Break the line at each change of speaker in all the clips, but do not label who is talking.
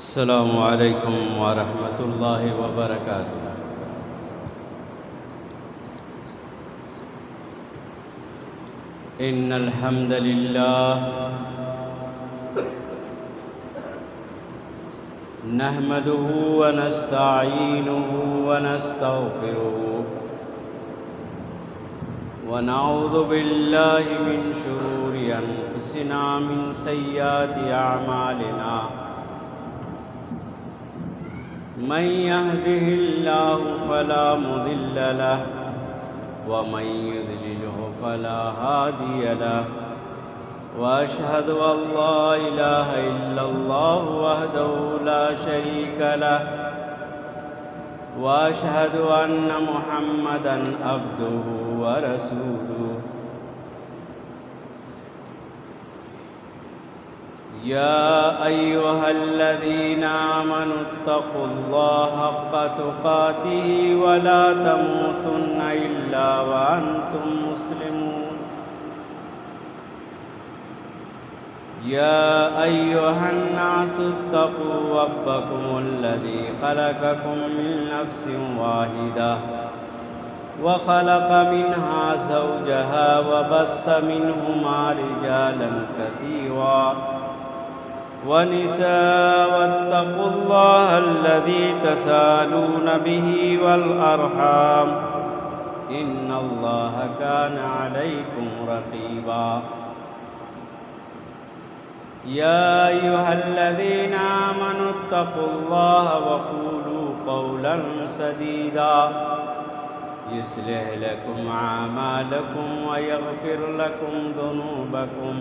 السلام علیکم ورحمۃ اللہ وبرکاتہ۔ ان الحمد للہ نحمده ونستعینه ونستغفره ونعوذ باللہ من شرور انفسنا من سیئات اعمالنا من يهده الله فلا مضل له ومن يضلله فلا هادي له واشهد ان لا اله الا الله وحده لا شريك له واشهد ان محمدا عبده ورسوله يا أيها الذين آمنوا اتقوا الله حق تقاته ولا تموتن إلا وأنتم مسلمون يا أيها الناس اتقوا ربكم الذي خلقكم من نفس واحدة وخلق منها زوجها وبث منهما رجالا كثيرا ونساء واتقوا الله الذي تساءلون به والأرحام إن الله كان عليكم رقيبا يا أيها الذين آمنوا اتقوا الله وقولوا قولا سديدا يصلح لكم أعمالكم ويغفر لكم ذنوبكم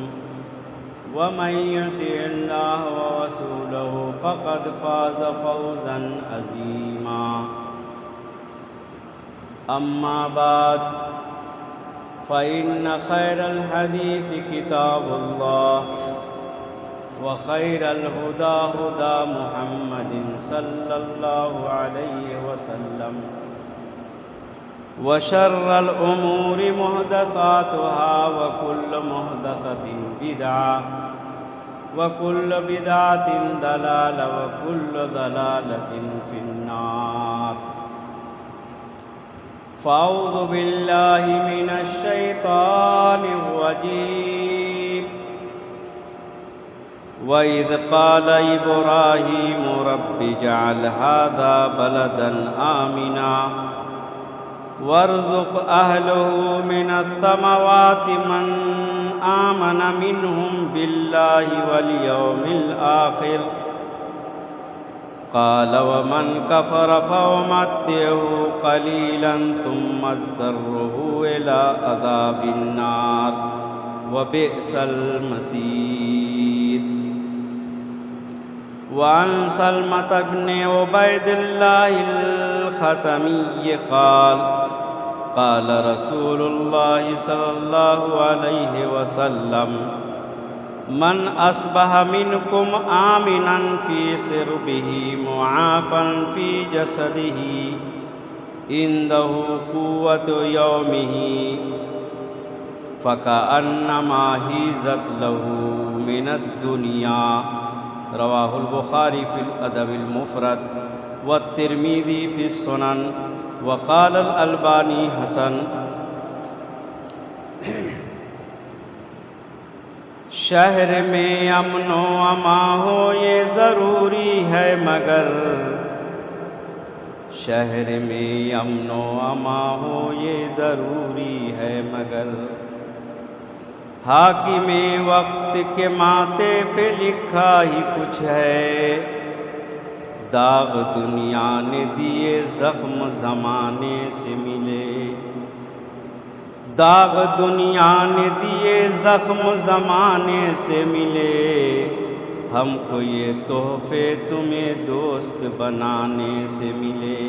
ومن يطع الله ورسوله فقد فاز فوزا عظيما أما بعد فإن خير الحديث كتاب الله وخير الهدى هدى محمد صلى الله عليه وسلم وشر الأمور محدثاتها وكل محدثة بدعة وكل بدعة ضلالة وكل ضلالة في النار فأعوذ بالله من الشيطان الرجيم وإذ قال إبراهيم رب اجعل هذا بلدا آمنا وارزق أهله من الثمرات من آمن منهم بالله واليوم الآخر قال ومن كفر فأمتعه قليلا ثم اضطره إلى عذاب النار وبئس المصير وعن سلمة بن عبيد الله الختمي قال رسول الله صلى الله عليه وسلم من أصبح منكم آمنا في سربه معافا في جسده عنده قوة يومه فكأنما حيزت له من الدنيا رواه البخاري في الأدب المفرد والترمذي في السنن وقال الألباني حسن۔ شہر میں امن و امان ہو یہ ضروری ہے مگر شہر میں امن و امان ہو یہ ضروری ہے مگر حاکم وقت کے ماتھے پہ لکھا ہی کچھ ہے داغ دنیا نے دیے زخم زمانے سے ملے داغ دنیا نے دیے زخم زمانے سے ملے ہم کو یہ تحفے تمہیں دوست بنانے سے ملے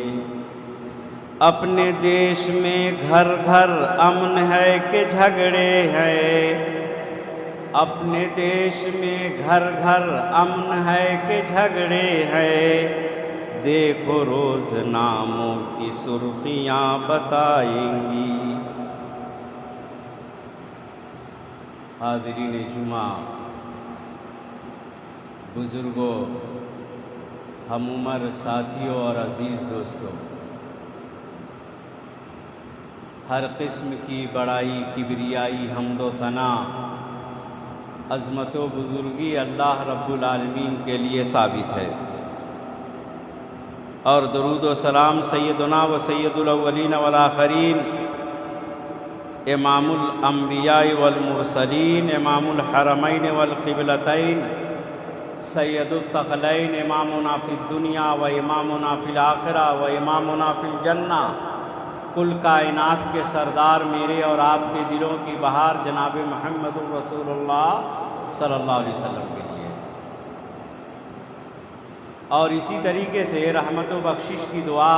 اپنے دیش میں گھر گھر امن ہے کہ جھگڑے ہیں اپنے دیش میں گھر گھر امن ہے کہ جھگڑے ہیں دیکھو روز ناموں کی سرخیاں بتائیں گی۔ حاضرین جمعہ، بزرگوں، ہم عمر ساتھیوں اور عزیز دوستوں، ہر قسم کی بڑائی، کبریائی، حمد و ثنا، عظمت و بزرگی اللہ رب العالمین کے لیے ثابت ہے، اور درود و سلام سیدنا و سید الاولین والآخرین، امام الانبیاء والمرسلین، امام الحرمین والقبلتین، سید الثقلین، امامنا فی الدنیا و امامنا فی الآخرہ و امامنا فی الجنہ، کل کائنات کے سردار میرے اور آپ کے دلوں کی بہار جناب محمد رسول اللہ صلی اللہ علیہ وسلم کے لیے، اور اسی طریقے سے رحمت و بخشش کی دعا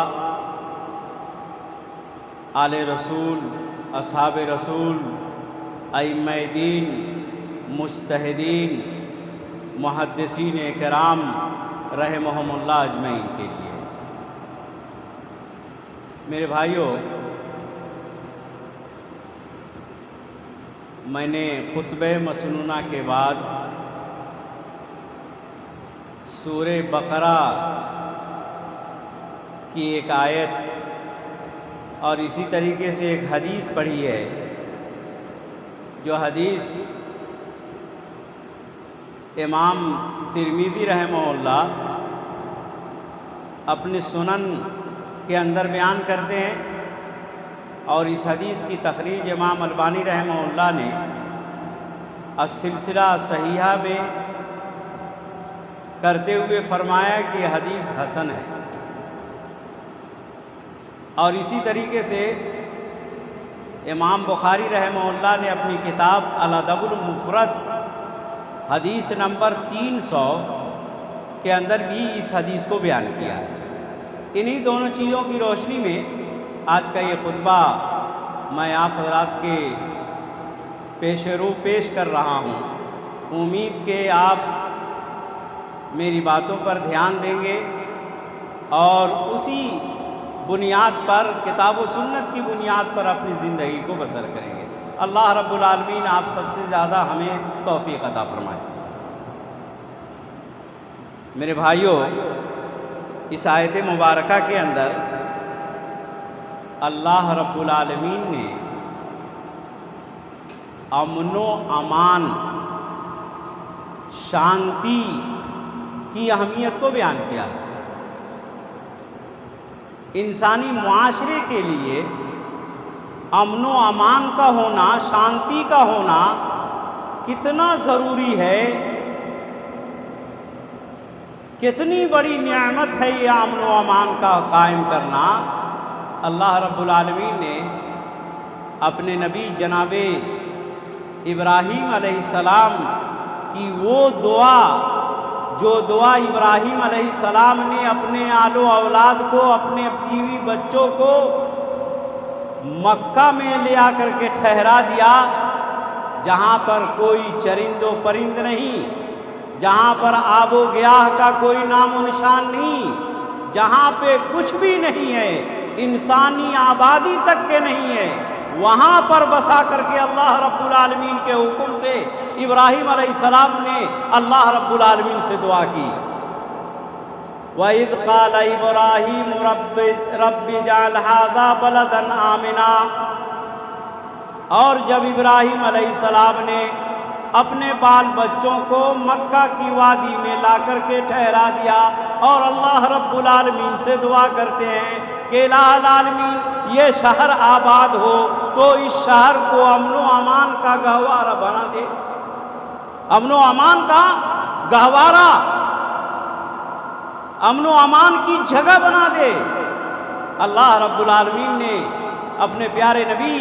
آل رسول، اصحاب رسول، ائمہ دین، مجتہدین، محدثین کرام رحمہم اللہ اجمعین کے لیے۔ میرے بھائیوں، میں نے خطبہ مسنونہ کے بعد سورہ بقرہ کی ایک آیت اور اسی طریقے سے ایک حدیث پڑھی ہے، جو حدیث امام ترمذی رحمہ اللہ اپنے سنن کے اندر بیان کرتے ہیں، اور اس حدیث کی تخریج امام البانی رحمہ اللہ نے السلسلہ صحیحہ میں کرتے ہوئے فرمایا کہ یہ حدیث حسن ہے، اور اسی طریقے سے امام بخاری رحمہ اللہ نے اپنی کتاب الادب المفرد حدیث نمبر 300 کے اندر بھی اس حدیث کو بیان کیا ہے۔ انہی دونوں چیزوں کی روشنی میں آج کا یہ خطبہ میں آپ حضرات کے پیش رو پیش کر رہا ہوں۔ امید کہ آپ میری باتوں پر دھیان دیں گے اور اسی بنیاد پر، کتاب و سنت کی بنیاد پر اپنی زندگی کو بسر کریں گے۔ اللہ رب العالمین آپ سب سے زیادہ ہمیں توفیق عطا فرمائے۔ میرے بھائیوں، اس آیت مبارکہ کے اندر اللہ رب العالمین نے امن و امان، شانتی کی اہمیت کو بیان کیا ہے۔ انسانی معاشرے کے لیے امن و امان کا ہونا، شانتی کا ہونا کتنا ضروری ہے، کتنی بڑی نعمت ہے یہ امن و امان کا قائم کرنا۔ اللہ رب العالمین نے اپنے نبی جناب ابراہیم علیہ السلام کی وہ دعا، جو دعا ابراہیم علیہ السلام نے اپنے آل و اولاد کو، اپنے بیوی بچوں کو مکہ میں لے آ کر کے ٹھہرا دیا، جہاں پر کوئی چرند و پرند نہیں، جہاں پر آب و گیاہ کا کوئی نام و نشان نہیں، جہاں پہ کچھ بھی نہیں ہے، انسانی آبادی تک کے نہیں ہے، وہاں پر بسا کر کے اللہ رب العالمین کے حکم سے ابراہیم علیہ السلام نے اللہ رب العالمین سے دعا کی۔ وَإِذْ قَالَ إِبْرَاهِيمُ رَبِّ اجْعَلْ هَٰذَا بَلَدًا آمِنًا، اور جب ابراہیم علیہ السلام نے اپنے بال بچوں کو مکہ کی وادی میں لا کر کے ٹھہرا دیا، اور اللہ رب العالمین سے دعا کرتے ہیں کہ الہ العالمین یہ شہر آباد ہو تو اس شہر کو امن و امان کا گہوارہ بنا دے، امن و امان کا گہوارہ، امن و امان کی جگہ بنا دے۔ اللہ رب العالمین نے اپنے پیارے نبی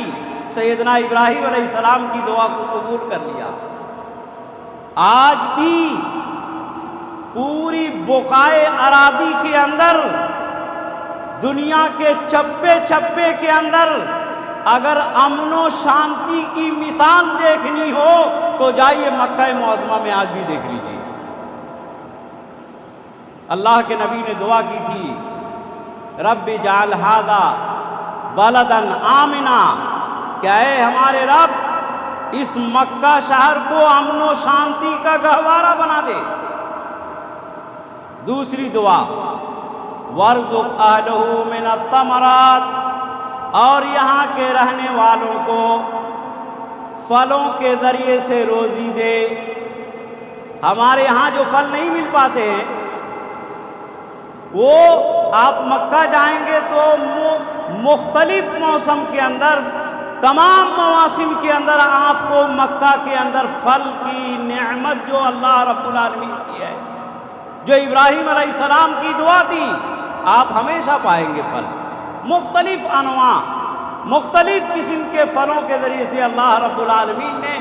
سیدنا ابراہیم علیہ السلام کی دعا کو قبول کر لیا۔ آج بھی پوری بقائے اراضی کے اندر، دنیا کے چپے چپے کے اندر اگر امن و شانتی کی مثال دیکھنی ہو تو جائیے مکہ معظمہ میں آج بھی دیکھ لیجیے۔ اللہ کے نبی نے دعا کی تھی، رب اجعل ھذا بلدا آمنا، کہ اے ہمارے رب اس مکہ شہر کو امن و شانتی کا گہوارہ بنا دے۔ دوسری دعا وارزق اہلہ من الثمرات، اور یہاں کے رہنے والوں کو پھلوں کے ذریعے سے روزی دے۔ ہمارے ہاں جو پھل نہیں مل پاتے ہیں، وہ آپ مکہ جائیں گے تو مختلف موسم کے اندر، تمام مواسم کے اندر آپ کو مکہ کے اندر پھل کی نعمت جو اللہ رب العالمین کی ہے، جو ابراہیم علیہ السلام کی دعا تھی، آپ ہمیشہ پائیں گے پھل، مختلف انواع، مختلف قسم کے پھلوں کے ذریعے سے اللہ رب العالمین نے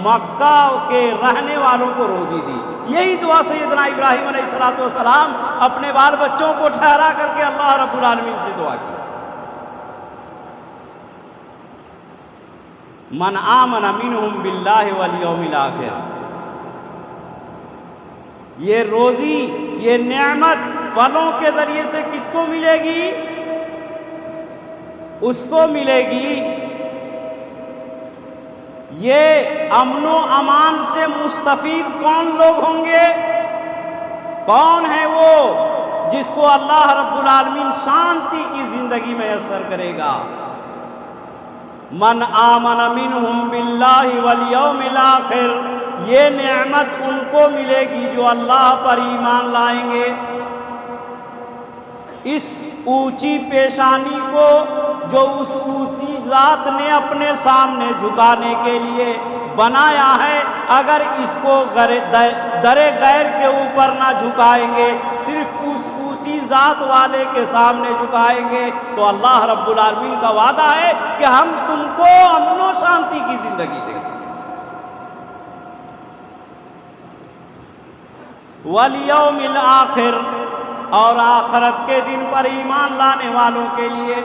مکہ کے رہنے والوں کو روزی دی۔ یہی دعا سیدنا ابراہیم علیہ السلام اپنے بال بچوں کو ٹھہرا کر کے اللہ رب العالمین سے دعا کی۔ من آمن منہم باللہ والیوم الآخر، یہ روزی، یہ نعمت پھلوں کے ذریعے سے کس کو ملے گی؟ اس کو ملے گی، یہ امن و امان سے مستفید کون لوگ ہوں گے؟ کون ہے وہ جس کو اللہ رب العالمین شانتی کی زندگی میسر کرے گا؟ من آمن منہم باللہ والیوم الآخر، یہ نعمت ان کو ملے گی جو اللہ پر ایمان لائیں گے۔ اس اونچی پیشانی کو جو اس اونچی ذات نے اپنے سامنے جھکانے کے لیے بنایا ہے، اگر اس کو در غیر کے اوپر نہ جھکائیں گے، صرف اس اونچی ذات والے کے سامنے جھکائیں گے، تو اللہ رب العالمین کا وعدہ ہے کہ ہم تم کو امن و شانتی کی زندگی دیں گے۔ والیوم الآخر، اور آخرت کے دن پر ایمان لانے والوں کے لیے۔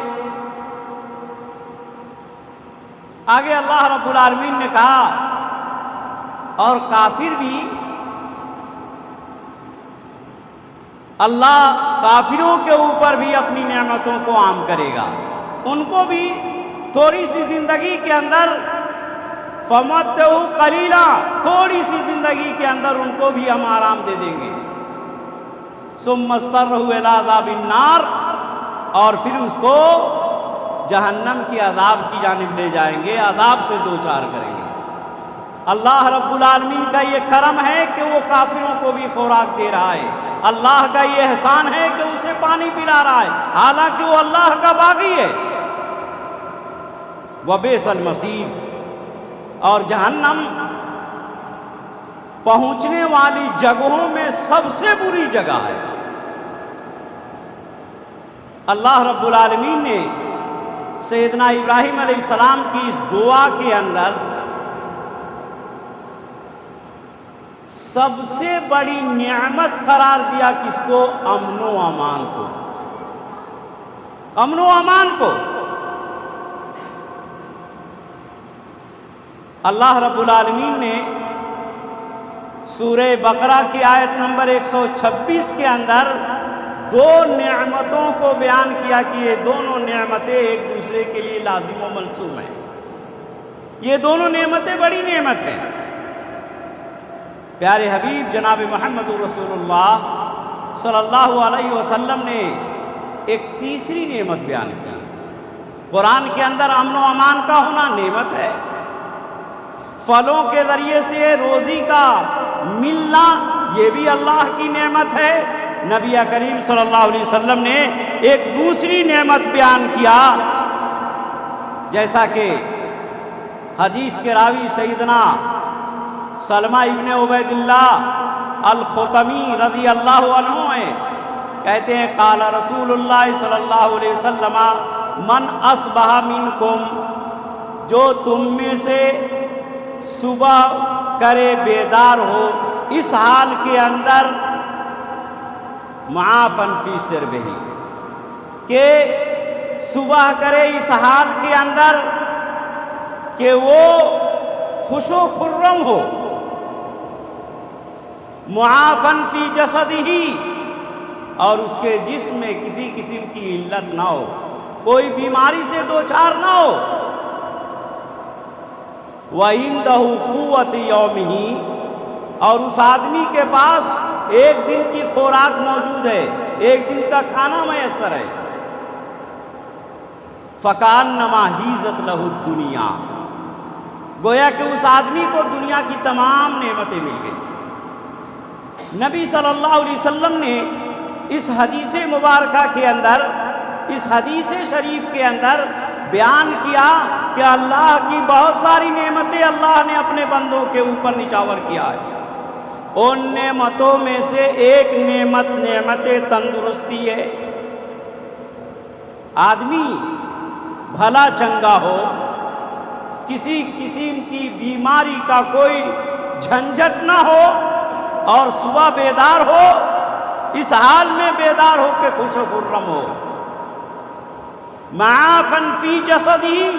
آگے اللہ رب العالمین نے کہا اور کافر بھی، اللہ کافروں کے اوپر بھی اپنی نعمتوں کو عام کرے گا، ان کو بھی تھوڑی سی زندگی کے اندر فَمَتِّعُوا قَلِيلًا، تھوڑی سی زندگی کے اندر ان کو بھی ہم آرام دے دیں گے۔ ثُمَّ اضْطَرَّهُ إِلَىٰ عَذَابِ النَّارِ، اور پھر اس کو جہنم کی عذاب کی جانب لے جائیں گے، عذاب سے دوچار کریں گے۔ اللہ رب العالمین کا یہ کرم ہے کہ وہ کافروں کو بھی خوراک دے رہا ہے، اللہ کا یہ احسان ہے کہ اسے پانی پلا رہا ہے، حالانکہ وہ اللہ کا باغی ہے۔ وَبِئْسَ الْمَصِيرُ، اور جہنم پہنچنے والی جگہوں میں سب سے بری جگہ ہے۔ اللہ رب العالمین نے سیدنا ابراہیم علیہ السلام کی اس دعا کے اندر سب سے بڑی نعمت قرار دیا کس کو؟ امن و امان کو، امن و امان کو۔ اللہ رب العالمین نے سورہ بقرہ کی آیت نمبر 126 کے اندر دو نعمتوں کو بیان کیا کہ یہ دونوں نعمتیں ایک دوسرے کے لیے لازم و ملزوم ہیں، یہ دونوں نعمتیں بڑی نعمت ہیں۔ پیارے حبیب جناب محمد رسول اللہ صلی اللہ علیہ وسلم نے ایک تیسری نعمت بیان کی۔ قرآن کے اندر امن و امان کا ہونا نعمت ہے، پھلوں کے ذریعے سے روزی کا ملنا یہ بھی اللہ کی نعمت ہے۔ نبی کریم صلی اللہ علیہ وسلم نے ایک دوسری نعمت بیان کیا، جیسا کہ حدیث کے راوی سیدنا سلمہ ابن عبید اللہ الخطمی رضی اللہ عنہ ہیں، کہتے ہیں قال رسول اللہ صلی اللہ علیہ وسلم من اصبح منکم، جو تم میں سے صبح کرے بیدار ہو اس حال کے اندر معافن فی سربہ، کہ صبح کرے اس حال کے اندر کہ وہ خوش و خرم ہو، معافن فی جسدہ، اور اس کے جسم میں کسی قسم کی علت نہ ہو، کوئی بیماری سے دوچار نہ ہو، وَعِندَهُ قُوَّةُ يَوْمِهِ، اور اس آدمی کے پاس ایک دن کی خوراک موجود ہے، ایک دن کا کھانا میسر ہے۔ فَكَأَنَّمَا حِيزَتْ لَهُ الدُّنْيَا، گویا کہ اس آدمی کو دنیا کی تمام نعمتیں مل گئی۔ نبی صلی اللہ علیہ وسلم نے اس حدیث مبارکہ کے اندر، اس حدیث شریف کے اندر بیان کیا کہ اللہ کی بہت ساری نعمتیں اللہ نے اپنے بندوں کے اوپر نچاور کیا ہے۔ ان نعمتوں میں سے ایک نعمت تندرستی ہے۔ آدمی بھلا چنگا ہو، کسی قسم کی بیماری کا کوئی جھنجھٹ نہ ہو، اور صبح بیدار ہو، اس حال میں بیدار ہو کہ خوش و خرم ہو، معافن فی جسدی،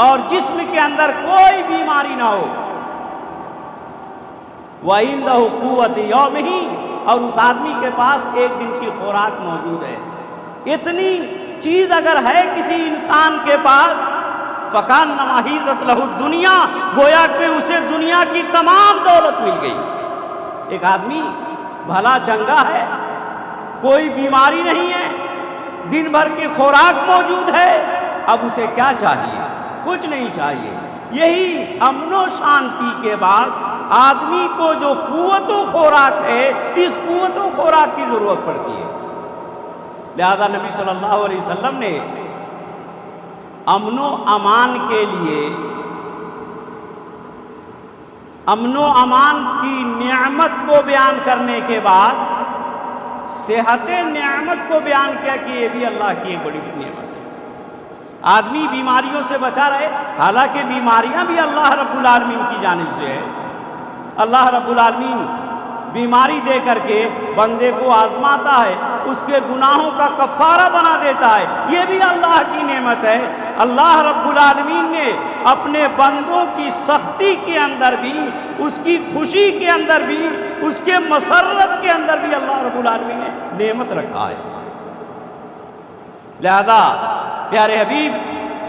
اور جسم کے اندر کوئی بیماری نہ ہو، وَعِندَهُ قُوَّةُ يَوْمِهِ، اور اس آدمی کے پاس ایک دن کی خوراک موجود ہے۔ اتنی چیز اگر ہے کسی انسان کے پاس، فَكَأَنَّمَا حِيزَتْ لَهُ الدُّنْيَا، گویا کہ اسے دنیا کی تمام دولت مل گئی۔ ایک آدمی بھلا چنگا ہے، کوئی بیماری نہیں ہے، دن بھر کی خوراک موجود ہے، اب اسے کیا چاہیے؟ کچھ نہیں چاہیے۔ یہی امن و شانتی کے بعد آدمی کو جو قوت و خوراک ہے، اس قوت و خوراک کی ضرورت پڑتی ہے۔ لہذا نبی صلی اللہ علیہ وسلم نے امن و امان کے لیے، امن و امان کی نعمت کو بیان کرنے کے بعد صحت نعمت کو بیان کیا کہ یہ بھی اللہ کی ایک بڑی نعمت ہے۔ آدمی بیماریوں سے بچا رہے، حالانکہ بیماریاں بھی اللہ رب العالمین کی جانب سے ہے۔ اللہ رب العالمین بیماری دے کر کے بندے کو آزماتا ہے، اس کے گناہوں کا کفارہ بنا دیتا ہے، یہ بھی اللہ کی نعمت ہے۔ اللہ رب العالمین نے اپنے بندوں کی سختی کے اندر بھی، اس کی خوشی کے اندر بھی، اس کے مسرت کے اندر بھی اللہ رب العالمین نے نعمت رکھا ہے۔ لہذا پیارے حبیب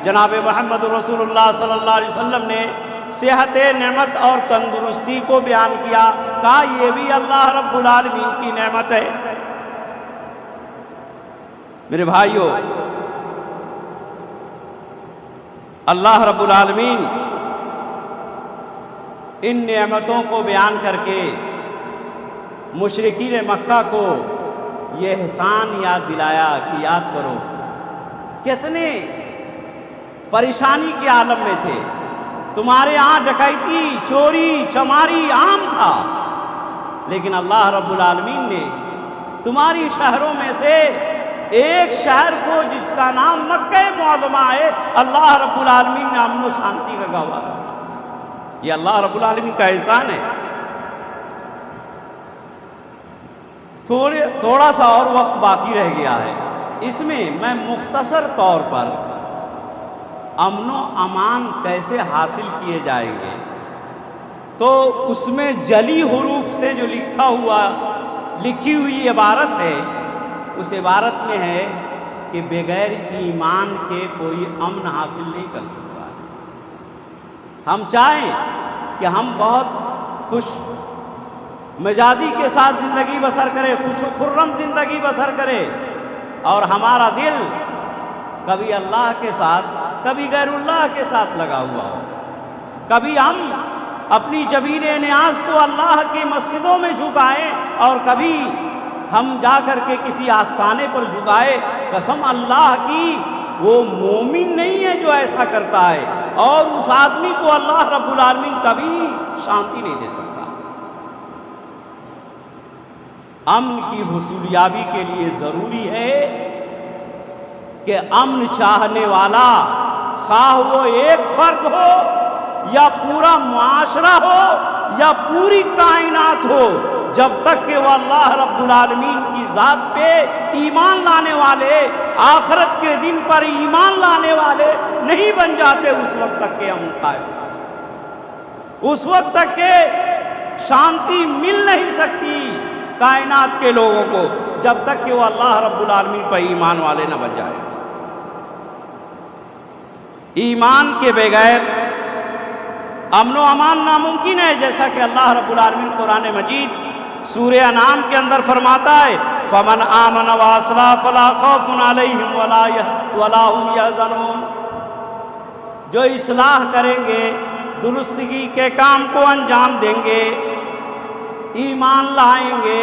جناب محمد رسول اللہ صلی اللہ علیہ وسلم نے صحت نعمت اور تندرستی کو بیان کیا، کہا یہ بھی اللہ رب العالمین کی نعمت ہے۔ میرے بھائیو، اللہ رب العالمین ان نعمتوں کو بیان کر کے مشرکین مکہ کو یہ احسان یاد دلایا کہ یاد کرو کتنے پریشانی کے عالم میں تھے، تمہارے ہاں ڈکیتی، چوری، چماری عام تھا، لیکن اللہ رب العالمین نے تمہاری شہروں میں سے ایک شہر کو جس کا نام مکہ معظمہ ہے، اللہ رب العالمین نے امن و شانتی کا گواہ رکھا۔ یہ اللہ رب العالمین کا احسان ہے۔ تھوڑا سا اور وقت باقی رہ گیا ہے، اس میں میں مختصر طور پر امن و امان کیسے حاصل کیے جائیں گے، تو اس میں جلی حروف سے جو لکھی ہوئی عبارت ہے، اس عبارت میں ہے کہ بغیر ایمان کے کوئی امن حاصل نہیں کر سکتا۔ ہم چاہیں کہ ہم بہت خوش مزاجی کے ساتھ زندگی بسر کرے، خوش و خرم زندگی بسر کرے، اور ہمارا دل کبھی اللہ کے ساتھ کبھی غیر اللہ کے ساتھ لگا ہوا ہو، کبھی ہم اپنی جبین نیاز کو اللہ کی مسجدوں میں جھکائیں، اور کبھی ہم جا کر کے کسی آستانے پر جھکائے۔ قسم اللہ کی، وہ مومن نہیں ہے جو ایسا کرتا ہے، اور اس آدمی کو اللہ رب العالمین کبھی شانتی نہیں دے سکتا۔ امن کی حصولیابی کے لیے ضروری ہے کہ امن چاہنے والا، خواہ وہ ایک فرد ہو یا پورا معاشرہ ہو یا پوری کائنات ہو، جب تک کہ وہ اللہ رب العالمین کی ذات پہ ایمان لانے والے، آخرت کے دن پر ایمان لانے والے نہیں بن جاتے، اس وقت تک کہ امن قائم ہو سکتا، اس وقت تک کہ شانتی مل نہیں سکتی کائنات کے لوگوں کو، جب تک کہ وہ اللہ رب العالمین پر ایمان والے نہ بن جائے۔ ایمان کے بغیر امن و امان ناممکن ہے، جیسا کہ اللہ رب العالمین قرآن مجید سورہ انعام کے اندر فرماتا ہے فمن آمن واصلح فلا خوف علیہم ولا هم یحزنون، جو اصلاح کریں گے، درستگی کے کام کو انجام دیں گے، ایمان لائیں گے،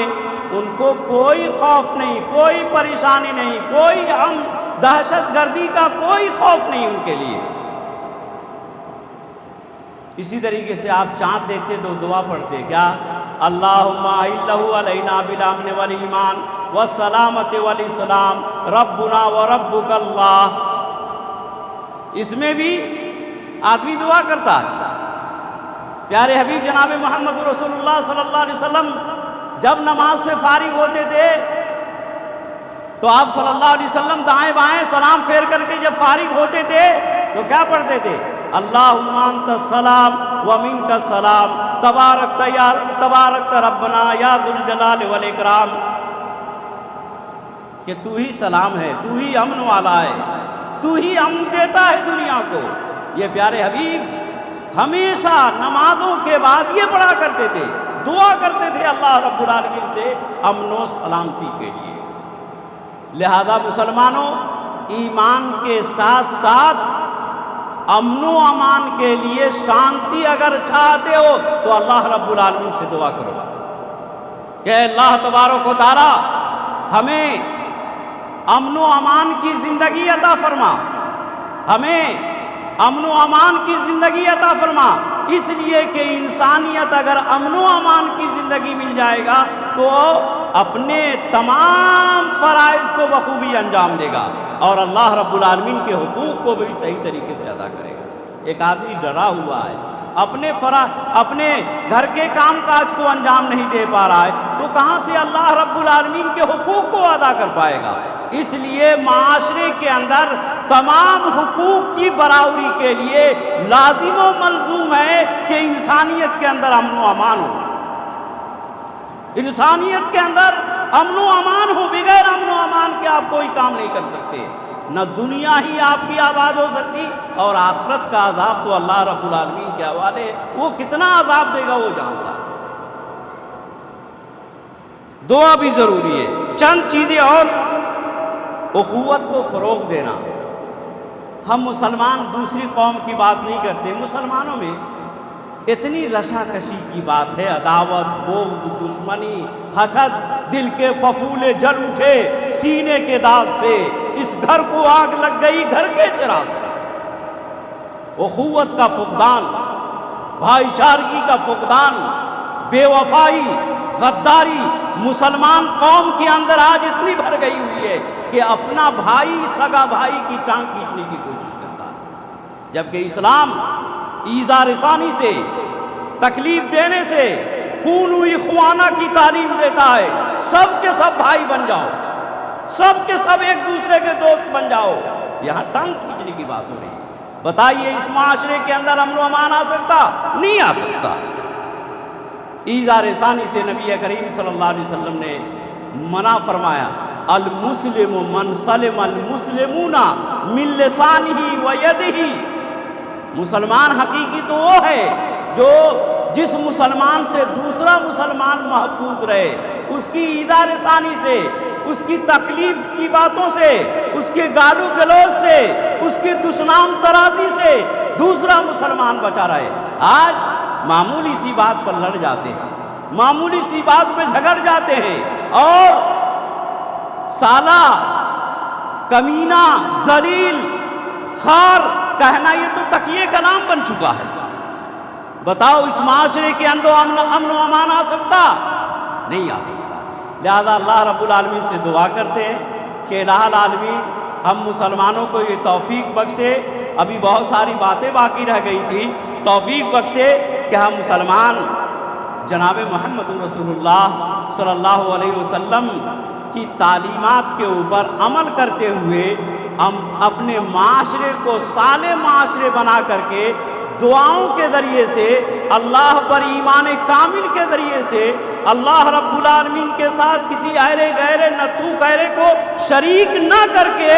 ان کو کوئی خوف نہیں، کوئی پریشانی نہیں، کوئی دہشت گردی کا کوئی خوف نہیں ان کے لیے۔ اسی طریقے سے آپ چاند دیکھتے تو دعا پڑھتے کیا؟ اللہم احلہ علینا بالامن والایمان والسلامت والاسلام ربنا وربک اللہ۔ اس میں بھی آدمی دعا کرتا ہے۔ پیارے حبیب جناب محمد رسول اللہ صلی اللہ علیہ وسلم جب نماز سے فارغ ہوتے تھے تو آپ صلی اللہ علیہ وسلم دائیں بائیں سلام پھیر کر کے جب فارغ ہوتے تھے تو کیا پڑھتے تھے؟ اللہم انت السلام ومنک السلام تبارکت ربنا یا ذو الجلال والاکرام، کہ تو ہی سلام ہے، تو ہی امن والا ہے، تو ہی امن دیتا ہے دنیا کو۔ یہ پیارے حبیب ہمیشہ نمازوں کے بعد یہ پڑھا کرتے تھے، دعا کرتے تھے اللہ رب العالمین سے امن و سلامتی کے لیے۔ لہذا مسلمانوں، ایمان کے ساتھ ساتھ امن و امان کے لیے شانتی اگر چاہتے ہو تو اللہ رب العالمین سے دعا کرو کہ اللہ تبارک و تعالی ہمیں امن و امان کی زندگی عطا فرما، ہمیں امن و امان کی زندگی عطا فرما۔ اس لیے کہ انسانیت اگر امن و امان کی زندگی مل جائے گا تو اپنے تمام فرائض کو بخوبی انجام دے گا اور اللہ رب العالمین کے حقوق کو بھی صحیح طریقے سے ادا کرے گا۔ ایک آدمی ڈرا ہوا ہے، اپنے گھر کے کام کاج کو انجام نہیں دے پا رہا ہے تو کہاں سے اللہ رب العالمین کے حقوق کو ادا کر پائے گا؟ اس لیے معاشرے کے اندر تمام حقوق کی برابری کے لیے لازم و ملزوم ہے کہ انسانیت کے اندر امن و امان ہو، انسانیت کے اندر امن و امان ہو۔ بغیر امن و امان کے آپ کوئی کام نہیں کر سکتے، نہ دنیا ہی آپ کی آباد ہو سکتی اور آخرت کا عذاب تو اللہ رب العالمین کے حوالے، وہ کتنا عذاب دے گا وہ جانتا ہے۔ دعا بھی ضروری ہے۔ چند چیزیں اور، اخوت کو فروغ دینا۔ ہم مسلمان دوسری قوم کی بات نہیں کرتے، مسلمانوں میں اتنی رشا کشی کی بات ہے، عداوت، بغض، دشمنی، حسد، دل کے پھپھولے جل اٹھے سینے کے داغ سے، اس گھر کو آگ لگ گئی گھر کے چراغ سے۔ اخوت کا فقدان، بھائی چارگی کا فقدان، بے وفائی، غداری مسلمان قوم کے اندر آج اتنی بھر گئی ہوئی ہے کہ اپنا بھائی، سگا بھائی کی ٹانگ کھینچنے کی کوشش کرتا ہے، جبکہ اسلام ایذا رسانی سے، تکلیف دینے سے، کونوا اخوانا کی تعلیم دیتا ہے۔ سب کے سب بھائی بن جاؤ، سب کے سب ایک دوسرے کے دوست بن جاؤ۔ یہاں ٹانگ کھینچنے کی بات ہو رہی ہے۔ بتائیے اس معاشرے کے اندر امن و امان آ سکتا؟ نہیں آ سکتا۔ ایذا رسانی سے نبی کریم صلی اللہ علیہ وسلم نے منع فرمایا، المسلم من سلم المسلمون من لسانہ و یدہ۔ مسلمان حقیقی تو وہ ہے جو جس مسلمان سے دوسرا مسلمان محفوظ رہے، اس کی ایذا رسانی سے، اس کی تکلیف کی باتوں سے، اس کے گالو گلوچ سے، اس کی دشنام ترازی سے دوسرا مسلمان بچا رہے۔ آج معمولی سی بات پر لڑ جاتے ہیں، معمولی سی بات پہ جھگڑ جاتے ہیں اور سالہ، کمینہ، ذلیل، خار کہنا یہ تو تقیے کا نام بن چکا ہے۔ بتاؤ اس معاشرے کے اندر امن و امان آ سکتا؟ نہیں آ سکتا۔ لہذا اللہ رب العالمین سے دعا کرتے ہیں کہ الہ العالمین ہم مسلمانوں کو یہ توفیق بخشے۔ ابھی بہت ساری باتیں باقی رہ گئی تھی، توفیق بخشے کہ ہم مسلمان جناب محمد رسول اللہ صلی اللہ علیہ وسلم کی تعلیمات کے اوپر عمل کرتے ہوئے ہم اپنے معاشرے کو صالح معاشرے بنا کر کے دعاؤں کے ذریعے سے، اللہ پر ایمان کامل کے ذریعے سے، اللہ رب العالمین کے ساتھ کسی ایرے غیرے نتھو غیرے کو شریک نہ کر کے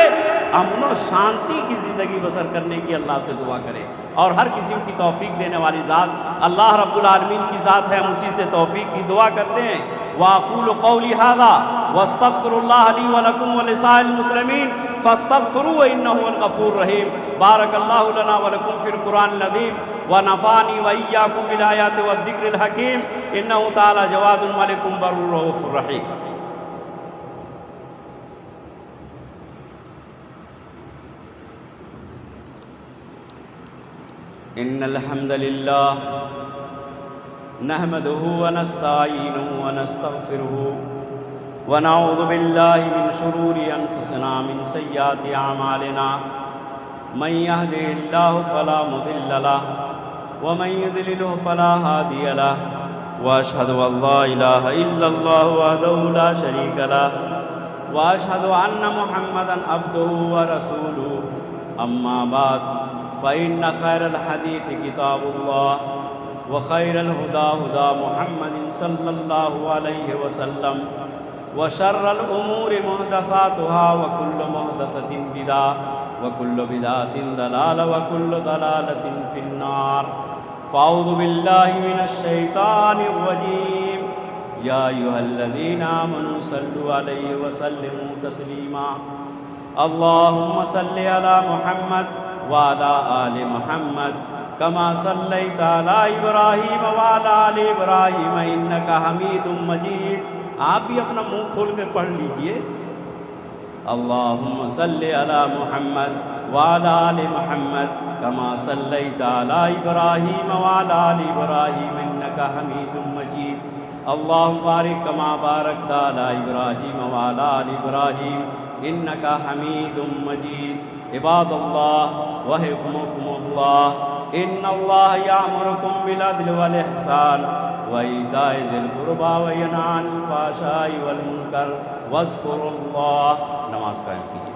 امن و شانتی کی زندگی بسر کرنے کی اللہ سے دعا کریں، اور ہر قسم کی توفیق دینے والی ذات اللہ رب العالمین کی ذات ہے، ہم اسی سے توفیق کی دعا کرتے ہیں۔ وَأَقُولُ قَوْلِي هَذَا وَاسْتَغْفِرُ اللَّهَ لِي وَلَكُمْ وَلِسَائِرِ الْمُسْلِمِينَ فَاسْتَغْفِرُوهُ إِنَّهُ هُوَ الْغَفُورُ الرَّحِيمُ بارك الله لنا ولكم في القرآن العظيم ونفعني وإياكم بالآيات والذكر الحكيم إنه تعالى جواد ملك بر رؤوف رحيم۔ إن الحمد لله نحمده ونستعينه ونستغفره ونعوذ بالله من شرور أنفسنا من سيئات أعمالنا من يهده الله فلا مضل له ومن يضلله فلا هادي له وأشهد أن لا إله إلا الله وحده لا شريك له وأشهد أن محمدا عبده ورسوله أما بعد فإن خير الحديث كتاب الله وخير الهدى هدى محمد صلى الله عليه وسلم وشر الأمور محدثاتها وكل محدثة بدعة وكل بدعة ضلالة وكل ضلالة في النار فأعوذ بالله من الشيطان الرجيم يا أيها الذين آمنوا صلوا عليه وسلموا تسليما اللهم صل على محمد وعلى آل محمد كما صليت على إبراهيم وعلى آل إبراهيم إنك حميد مجيد۔ آپ بھی اپنا منہ کھول کے پڑھ لیجئے، اللہم صلی علی محمد وعلی آل محمد کما صلیت علی ابراہیم وعلی آل ابراہیم انکا حمید مجید اللہم بارک کما بارکت علی ابراہیم وعلی آل ابراہیم انکا حمید مجید۔ عباد اللہ وحکمکم اللہ ان اللہ یامرکم بالعدل والاحسان وَإِيتَاءِ ذِي الْقُرْبَى وَيَنْهَى عَنِ الْفَحْشَاءِ وَالْمُنكَرِ وَاذْكُرُوا اللَّهَ۔ نماز قائم کیجیے۔